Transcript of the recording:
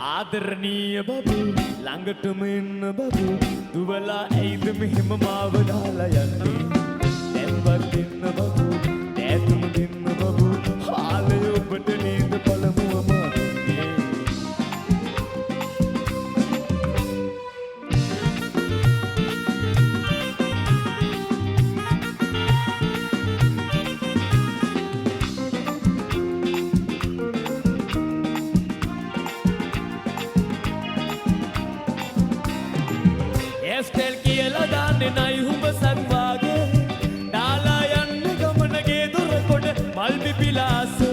ආදරණීය බබු ළඟටම එන්න බබු දුවලා ඇයිද මෙහෙම මාව දාලා යන්නේ දැන්වත් දෙන්න බබු දෑතුම දෙන්න බබු හාලය ඔබට නේද පළමුවම දුන්නේ එස්ටෙල් කියලා දාන්නේ නයි හුඹසක් වාගේ දාලා යන්න ගමනගේ දොර කොට මල් පිපිලාස